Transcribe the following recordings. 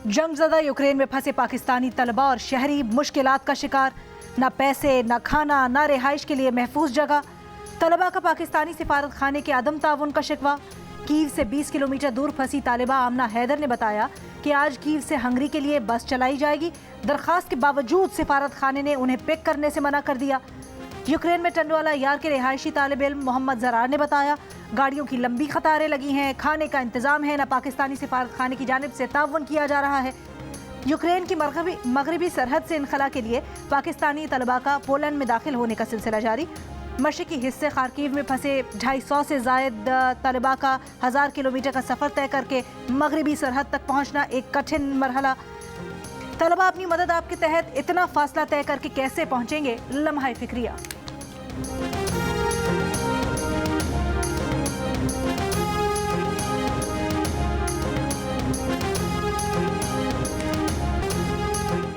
जंगज़दा Ukraine में फंसे पाकिस्तानी तलबा और शहरी मुश्किलात का शिकार। न पैसे, न खाना, न रिहाइश के लिए महफूज जगह। तलबा का पाकिस्तानी सिफारत खाने के अदम ताउन का शिकवा। कीव से 20 किलोमीटर दूर फंसी तालिबा आमना हैदर ने बताया कि आज कीव से हंगरी के लिए बस चलाई जाएगी। दरखास्त के बावजूद सिफारत खाने ने उन्हें पिक करने से मना कर दिया। यूक्रेन में टंडवाला यार के रिहायशी तालिब इल्म मोहम्मद जरार ने बताया, गाड़ियों की लंबी कतारें लगी हैं, खाने का इंतजाम है, न पाकिस्तानी सिफारत खाने की जानिब से ताउन किया जा रहा है। यूक्रेन की मगरबी सरहद से इनखला के लिए पाकिस्तानी तलबा का पोलैंड में दाखिल होने का सिलसिला जारी। मशरकी हिस्से खार्किव में फंसे 250 से जायद तलबा का 1000 किलोमीटर का सफ़र तय करके मगरबी सरहद तक पहुँचना एक कठिन मरहला। तलबा अपनी मदद आपके तहत इतना फासला तय करके कैसे पहुँचेंगे, लम्हा फिक्रिया।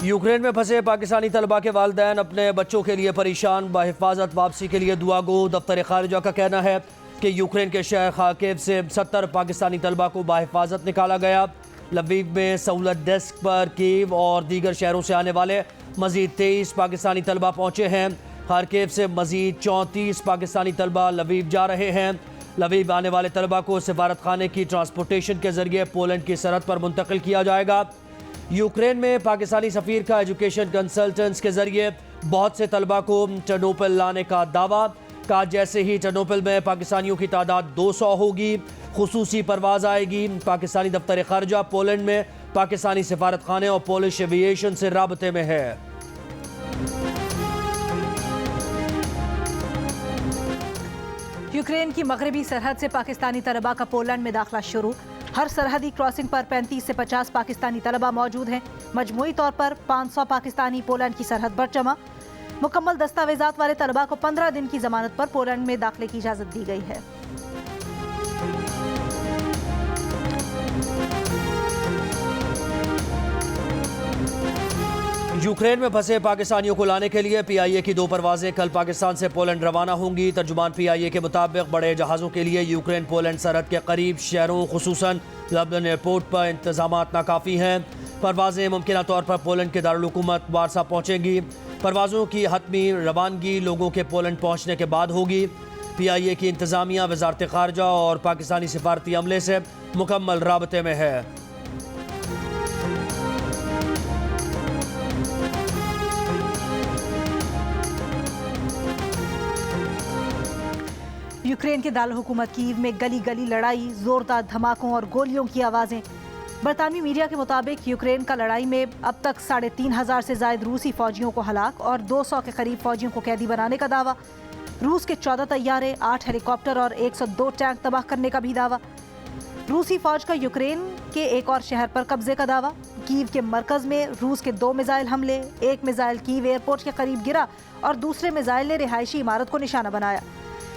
यूक्रेन में फंसे पाकिस्तानी तलबा के वालिदैन अपने बच्चों के लिए परेशान। बाहिफाजत वापसी के लिए दुआ गो। दफ्तर खारिजा का कहना है कि यूक्रेन के शहर खार्किव से 70 पाकिस्तानी तलबा को बाहिफाजत निकाला गया। लवीव में सहूलत डेस्क पर कीव और दीगर शहरों से आने वाले मजीद 23 पाकिस्तानी तलबा पहुँचे हैं। खार्किव से मजीद 34 पाकिस्तानी तलबा लवीव जा रहे हैं। लवीव आने वाले तलबा को सिफारत खाने की ट्रांसपोर्टेशन के जरिए पोलैंड की सरहद पर मुंतकिल किया जाएगा। यूक्रेन में पाकिस्तानी सफ़ीर का एजुकेशन कंसल्टेंट्स के जरिए बहुत से तलबा को टर्नोपिल लाने का दावा। कहा जैसे ही टर्नोपिल में पाकिस्तानियों की तादाद 200 होगी, खुसूसी परवाज़ आएगी। पाकिस्तानी दफ्तर खारजा पोलैंड में पाकिस्तानी सिफारत खाने और पोलिश एविएशन से राबते में है। यूक्रेन की मगरबी सरहद से पाकिस्तानी तलबा का पोलैंड में दाखिला शुरू। हर सरहदी क्रॉसिंग पर 35 से 50 पाकिस्तानी तलबा मौजूद हैं। मजमूई तौर पर 500 पाकिस्तानी पोलैंड की सरहद पर जमा। मुकम्मल दस्तावेजात वाले तलबा को 15 दिन की जमानत पर पोलैंड में दाखिले की इजाज़त दी गई है। यूक्रेन में फंसे पाकिस्तानियों को लाने के लिए PIA की 2 परवाजें कल पाकिस्तान से पोलैंड रवाना होंगी। तर्जुमान PIA के मुताबिक बड़े जहाज़ों के लिए यूक्रेन पोलैंड सरहद के करीब शहरों खुसूसन लबनान एयरपोर्ट पर इंतजाम नाकाफ़ी हैं। परवाजें मुमकिन तौर पर पोलैंड के दारुल हुकूमत वारसा पहुँचेंगी। परवाज़ों की हतमी रवानगी लोगों के पोलैंड पहुँचने के बाद होगी। PIA की इंतज़ामिया वज़ारत ख़ारजा और पाकिस्तानी सिफारती अमले से मुकम्मल राबते में है। यूक्रेन के दारुल हुकूमत कीव में गली गली लड़ाई, जोरदार धमाकों और गोलियों की आवाज़ें। बरतानवी मीडिया के मुताबिक यूक्रेन का लड़ाई में अब तक 3500 से जायद रूसी फौजियों को हलाक और 200 के करीब फौजियों को कैदी बनाने का दावा। रूस के 14 तैयारे, 8 हेलीकॉप्टर और 102 टैंक तबाह करने का भी दावा। रूसी फौज का यूक्रेन के एक और शहर पर कब्जे का दावा। कीव के मरकज में रूस के 2 मिसाइल हमले। एक मिसाइल कीव एयरपोर्ट के करीब गिरा और दूसरे मिसाइल ने रिहायशी इमारत को निशाना बनाया।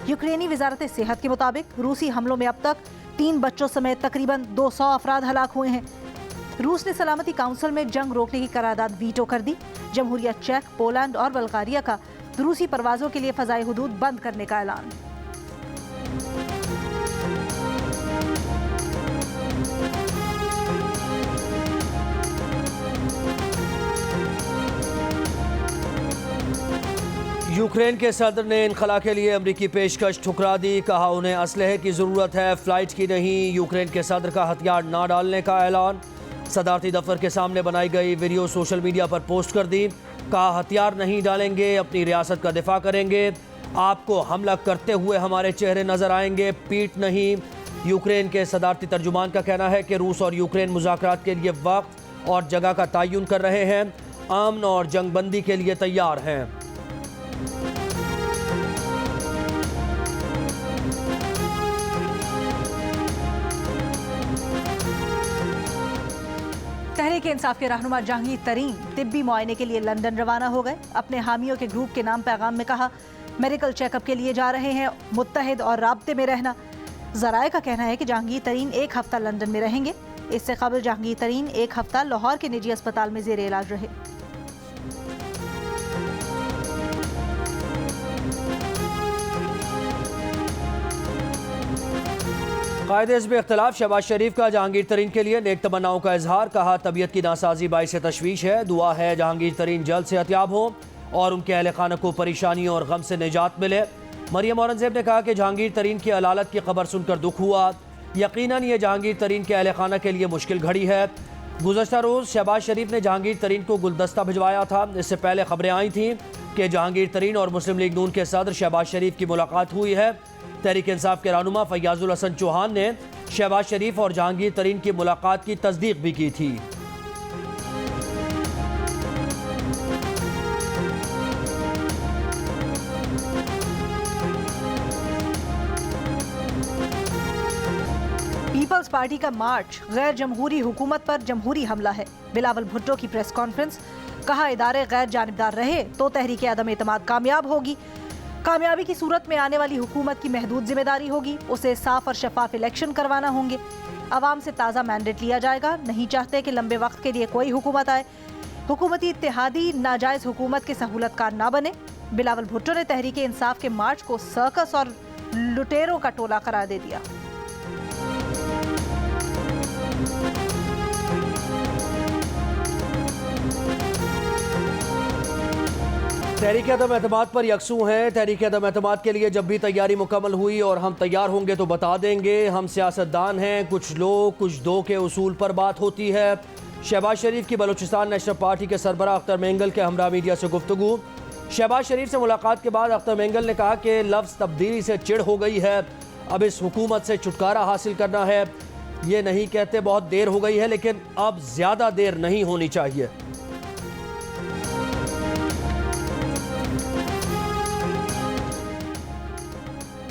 यूक्रेनी वजारत सेहत के मुताबिक रूसी हमलों में अब तक 3 बच्चों समेत तकरीबन 200 अफराद हलाक हुए हैं। रूस ने सलामती काउंसिल में जंग रोकने की करारदाद वीटो कर दी। जमहूरियत चेक, पोलैंड और बल्गारिया का रूसी परवाजों के लिए फ़ज़ाई हुदूद बंद करने का ऐलान। यूक्रेन के सदर ने इनखला के लिए अमरीकी पेशकश ठुकरा दी। कहा उन्हें असलहे की ज़रूरत है, फ़्लाइट की नहीं। यूक्रेन के सदर का हथियार ना डालने का ऐलान। सदारती दफ्तर के सामने बनाई गई वीडियो सोशल मीडिया पर पोस्ट कर दी। कहा हथियार नहीं डालेंगे, अपनी रियासत का दिफा करेंगे। आपको हमला करते हुए हमारे चेहरे नज़र आएंगे, पीठ नहीं। यूक्रेन के सदारती तर्जुमान का कहना है कि रूस और यूक्रेन मुज़ाकरात के लिए वक्त और जगह का तयन कर रहे हैं, अमन और जंगबंदी के लिए तैयार हैं। तहरीक इंसाफ के रहनुमा जहांगीर तरीन तिब्बी मुआयने के लिए लंदन रवाना हो गए। अपने हामियों के ग्रुप के नाम पैगाम में कहा, मेडिकल चेकअप के लिए जा रहे हैं, मुत्तहिद और राब्ते में रहना। ज़राए का कहना है कि जहांगीर तरीन 1 हफ्ता लंदन में रहेंगे। इससे कबल जहांगीर तरीन 1 हफ्ता लाहौर के निजी अस्पताल में ज़ेर इलाज रहे। कायदे हिज़्ब इख्तिलाफ शहबाज शरीफ का जहांगीर तरीन के लिए नेक तमन्नाओं का इजहार। कहा तबीयत की नासाजी बाइस तशवीश है, दुआ है जहांगीर तरीन जल्द सेहतियाब हो और उनके अहल खाना को परेशानियों और गम से निजात मिले। मरियम औरंगजेब ने कहा कि जहांगीर तरीन की अलालत की खबर सुनकर दुख हुआ। यकीनन ये जहांगीर तरीन के अहल खाना के लिए मुश्किल घड़ी है। गुज़श्ता रोज़ शहबाज शरीफ ने जहांगीर तरीन को गुलदस्ता भिजवाया था। इससे पहले खबरें आई थीं कि जहांगीर तरीन और मुस्लिम लीग नून के सदर शहबाज शरीफ की मुलाकात हुई है। तहरीक इंसाफ के रहनुमा फैयाजुल हसन चौहान ने शहबाज शरीफ और जहांगीर तरीन की मुलाकात की तस्दीक भी की थी। पीपल्स पार्टी का मार्च गैर जमहूरी हुकूमत पर जमहूरी हमला है। बिलावल भुट्टो की प्रेस कॉन्फ्रेंस। कहा इदारे गैर जानिबदार रहे तो तहरीक अदम एतमाद कामयाब होगी। कामयाबी की सूरत में आने वाली हुकूमत की महदूद जिम्मेदारी होगी। उसे साफ और शफाफ इलेक्शन करवाना होंगे। आवाम से ताज़ा मैंडेट लिया जाएगा। नहीं चाहते कि लंबे वक्त के लिए कोई हुकूमत आए। हुकूमती इत्तेहादी नाजायज हुकूमत के सहूलतकार ना बने। बिलावल भुट्टो ने तहरीक इंसाफ के मार्च को सर्कस और लुटेरों का टोला करार दे दिया। तहरीक अदम एतमाद पर यकसू हैं। तहरीक अदम एतमाद के लिए जब भी तैयारी मुकम्मल हुई और हम तैयार होंगे तो बता देंगे। हम सियासतदान हैं, कुछ लोग कुछ दो के उसूल पर बात होती है। शहबाज शरीफ की बलूचिस्तान नेशनल पार्टी के सरबराह अख्तर मेंगल के हमरा मीडिया से गुफ्तगू। शहबाज शरीफ से मुलाकात के बाद अख्तर मेंगल ने कहा कि लफ्ज़ तब्दीली से चिढ़ हो गई है, अब इस हुकूमत से छुटकारा हासिल करना है। ये नहीं कहते बहुत देर हो गई है, लेकिन अब ज़्यादा देर नहीं होनी चाहिए।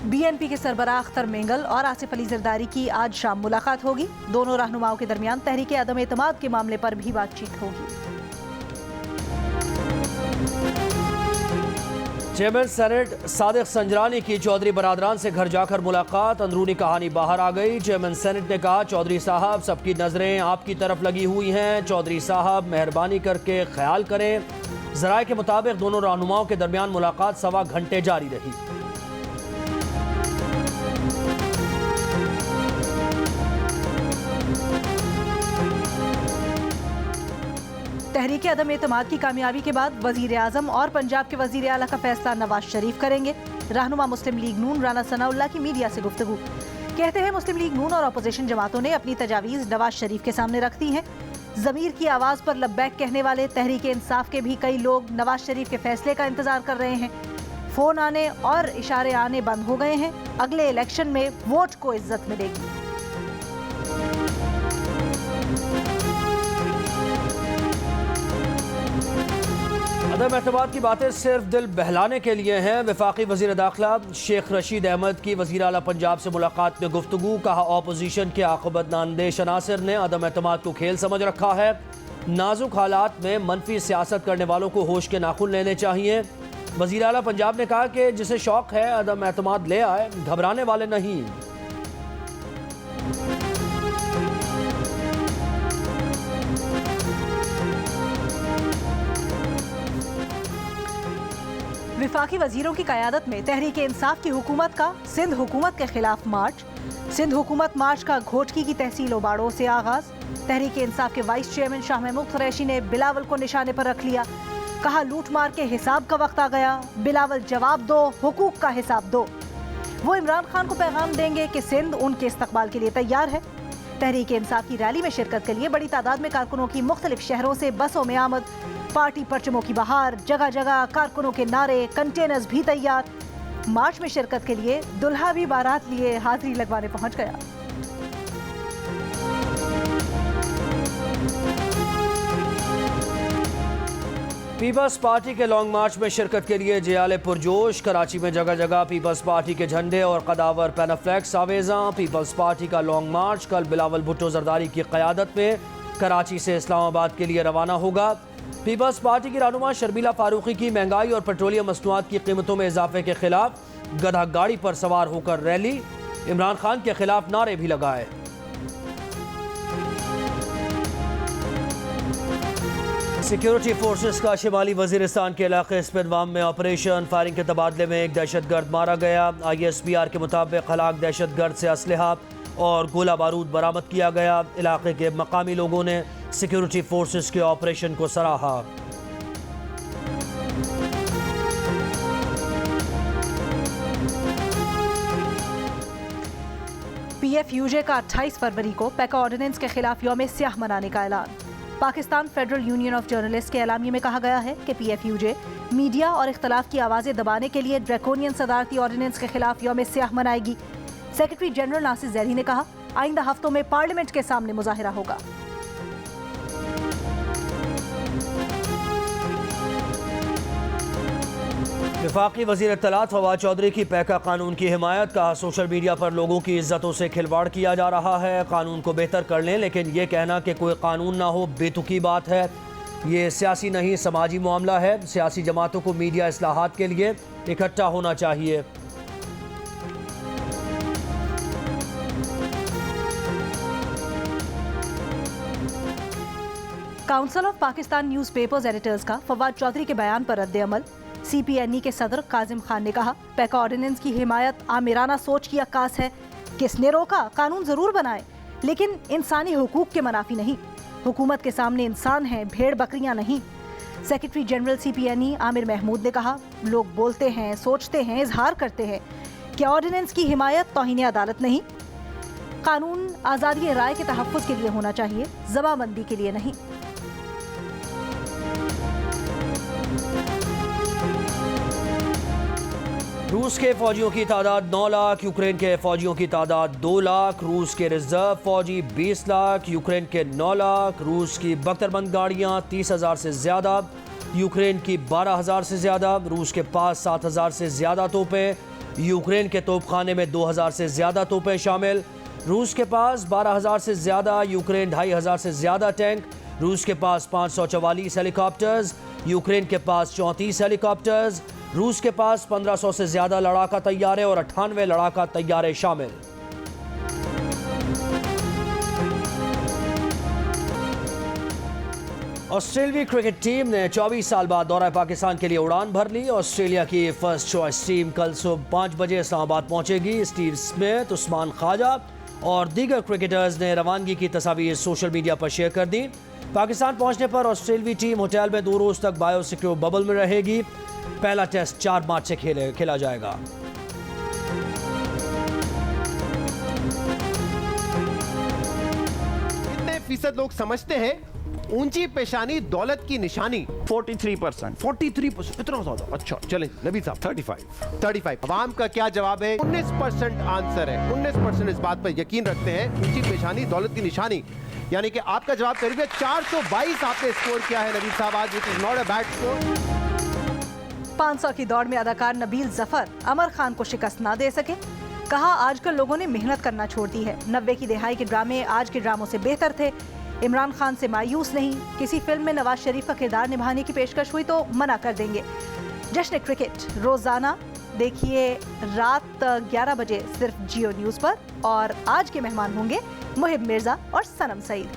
बीएनपी के सरबराह अख्तर मेंगल और आसिफ अली जरदारी की आज शाम मुलाकात होगी। दोनों रहनुमाओं के दरमियान तहरीक अदम एतमाद के मामले पर भी बातचीत होगी। चेयरमैन सेनेट सादिक संजरानी की चौधरी बरादरान से घर जाकर मुलाकात। अंदरूनी कहानी बाहर आ गई। चेयरमैन सेनेट ने कहा, चौधरी साहब सबकी नज़रें आपकी तरफ लगी हुई हैं। चौधरी साहब मेहरबानी करके ख्याल करें। ज़राए के मुताबिक दोनों रहनुमाओं के दरमियान मुलाकात सवा घंटे जारी रही। तहरीक अदम एतमाद की कामयाबी के बाद वजीर आजम और पंजाब के वजीर आला का फैसला नवाज शरीफ करेंगे। रहनुमा मुस्लिम लीग नून राना सनाउल्लाह की मीडिया से गुफ्तगू। कहते हैं मुस्लिम लीग नून और अपोजिशन जमातों ने अपनी तजावीज़ नवाज शरीफ के सामने रख दी हैं। ज़मीर की आवाज़ पर लब्बैक कहने वाले तहरीक इंसाफ के भी कई लोग नवाज शरीफ के फैसले का इंतजार कर रहे हैं। फ़ोन आने और इशारे आने बंद हो गए हैं। अगले इलेक्शन में वोट को इज्जत मिलेगी। अदम एतमाद की बातें सिर्फ दिल बहलाने के लिए हैं। वफाकी वज़ीर दाखिला शेख रशीद अहमद की वज़ीर आला पंजाब से मुलाकात में गुफ्तगू। कहा, ऑपोजिशन के आक़िबत नांदेश अनासिर ने अदम एतमाद को खेल समझ रखा है। नाजुक हालात में मनफी सियासत करने वालों को होश के नाखून लेने चाहिए। वज़ीर आला पंजाब ने कहा कि जिसे शौक़ है अदम एतमाद ले आए, घबराने वाले नहीं। विफाकी वजीरों की क़यादत में तहरीक इंसाफ की हुकूमत का सिंध हुकूमत के खिलाफ मार्च। सिंध हुकूमत मार्च का घोटकी की तहसील ओबाड़ों से आगाज। तहरीक इंसाफ के वाइस चेयरमैन शाह महमूद कुरैशी ने बिलावल को निशाने पर रख लिया। कहा, लूट मार के हिसाब का वक्त आ गया। बिलावल जवाब दो, हुकूक का हिसाब दो। वो इमरान खान को पैगाम देंगे कि सिंध उनके इस्तकबाल के लिए तैयार है। तहरीक इंसाफ की रैली में शिरकत के लिए बड़ी तादाद में कारकुनों की मुख्तलिफ शहरों से बसों में आमद। पार्टी परचमों की बहार, जगह जगह कारकुनों के नारे, कंटेनर्स भी तैयार। मार्च में शिरकत के लिए दुल्हा भी बारात लिए हाजिरी लगवाने पहुंच गया। पीपल्स पार्टी के लॉन्ग मार्च में शिरकत के लिए जियाले पुरजोश। कराची में जगह जगह पीपल्स पार्टी के झंडे और कदावर पैनाफ्लेक्स आवेजा। पीपल्स पार्टी का लॉन्ग मार्च कल बिलावल भुट्टो जरदारी की क़यादत में कराची से इस्लामाबाद के लिए रवाना होगा। पीपल्स पार्टी की रहनुमा शर्मिला फारूकी की महंगाई और पेट्रोलियम मसनूआत की कीमतों में इजाफे के खिलाफ गधा गाड़ी पर सवार होकर रैली। इमरान खान के खिलाफ नारे भी लगाए। सिक्योरिटी फोर्सेस का शिमाली वजीरिस्तान के इलाके स्पिनवाम में ऑपरेशन। फायरिंग के तबादले में एक दहशतगर्द मारा गया। ISPR के मुताबिक हलाक दहशतगर्द से असलहा और गोला बारूद बरामद किया गया। इलाके के मकामी लोगों ने सिक्योरिटी फोर्सेस के ऑपरेशन को सराहा। PFUJ का 28 फरवरी को पैका ऑर्डिनेंस के खिलाफ यौम स्याह मनाने का ऐलान। Pakistan federal union of journalist के एलामिये में कहा गया है कि PFUJ मीडिया और इख्तलाफ की आवाज़ें दबाने के लिए ड्रैकोनियन सदारती ऑर्डिनेंस के खिलाफ यौम स्याह मनाएगी। सेक्रेटरी जनरल नासिर जैदी ने कहा, आइंदा हफ्तों में पार्लियामेंट के सामने मुजाहिरा होगा। वफाकी वज़ीर इत्तलात फवाद चौधरी की पैका कानून की हिमायत का। सोशल मीडिया पर लोगों की इज्जतों से खिलवाड़ किया जा रहा है। कानून को बेहतर कर लें, लेकिन ये कहना कि कोई कानून ना हो बेतुकी बात है। ये सियासी नहीं समाजी मामला है। सियासी जमातों को मीडिया इस्लाहात के लिए इकट्ठा होना चाहिए। Council of Pakistan newspapers editors का फवाद चौधरी के बयान पर रद्द-ए-अमल। CPNE के सदर काजिम खान ने कहा, पैका ऑर्डिनेंस की हिमायत आमिराना सोच की अक्कास है। किसने रोका? कानून जरूर बनाए, लेकिन इंसानी हुकूक के मनाफी नहीं। हुकूमत के सामने इंसान हैं, भेड़ बकरियां नहीं। Secretary general CPNE Aamir Mahmood ने कहा, लोग बोलते हैं, सोचते हैं, इजहार करते हैं कि ऑर्डिनेंस की हिमायत तौहीन अदालत नहीं। कानून आज़ादी राय के तहफ़्फ़ुज़ के लिए होना चाहिए, ज़बाबंदी के लिए नहीं। रूस के फौजियों की तादाद 9 लाख, यूक्रेन के फौजियों की तादाद 2 लाख। रूस के रिजर्व फौजी 20 लाख, यूक्रेन के 9 लाख। रूस की बख्तरबंद गाड़ियाँ 30,000 से ज़्यादा, यूक्रेन की 12,000 से ज़्यादा। रूस के पास 7,000 से ज़्यादा तोपें, यूक्रेन के तोपखाने में 2,000 से ज़्यादा तोपें शामिल। रूस के पास 12,000 से ज़्यादा, यूक्रेन 2,500 से ज़्यादा टैंक। रूस के पास 544 हेलीकॉप्टर्स, यूक्रेन के पास 34 हेलीकॉप्टर्स। रूस के पास 1500 से ज्यादा लड़ाका तैयारे और 98 लड़ाका तैयारे शामिल। ऑस्ट्रेलियाई क्रिकेट टीम ने 24 साल बाद दौरा पाकिस्तान के लिए उड़ान भर ली। ऑस्ट्रेलिया की फर्स्ट चॉइस टीम कल सुबह 5 बजे इस्लामाबाद पहुंचेगी। स्टीव स्मिथ, उस्मान ख्वाजा और दीगर क्रिकेटर्स ने रवानगी की तस्वीर सोशल मीडिया पर शेयर कर दी। पाकिस्तान पहुंचने पर ऑस्ट्रेलियाई टीम होटल में 2 रोज तक बायोसिक्योर बबल में रहेगी। पहला टेस्ट 4 मार्च से खेला जाएगा। कितने फीसद लोग समझते हैं ऊंची पेशानी दौलत की निशानी? 43%। 43%, इतना ज्यादा? अच्छा, चलें नबी साहब। 35। अवाम का क्या जवाब है? 19% आंसर है। 19% इस बात पर यकीन रखते हैं ऊंची पेशानी दौलत की निशानी, यानी कि आपका जवाब करीब 422 आपने स्कोर किया है नबील साहब आज, which is not a bad score. 500 की दौड़ में अदाकार नबील जफर अमर खान को शिकस्त ना दे सके। कहा, आजकल लोगों ने मेहनत करना छोड़ दी है। 90 की दहाई के ड्रामे आज के ड्रामों से बेहतर थे। इमरान खान से मायूस नहीं। किसी फिल्म में नवाज शरीफ का किरदार निभाने की पेशकश हुई तो मना कर देंगे। जश्न क्रिकेट रोजाना देखिए रात 11 बजे सिर्फ जियो न्यूज़ पर। और आज के मेहमान होंगे मुहिब मिर्जा और सनम सईद।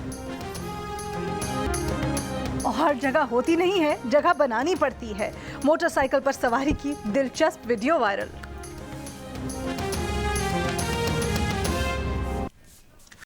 और जगह होती नहीं है, जगह बनानी पड़ती है। मोटरसाइकिल पर सवारी की दिलचस्प वीडियो वायरल।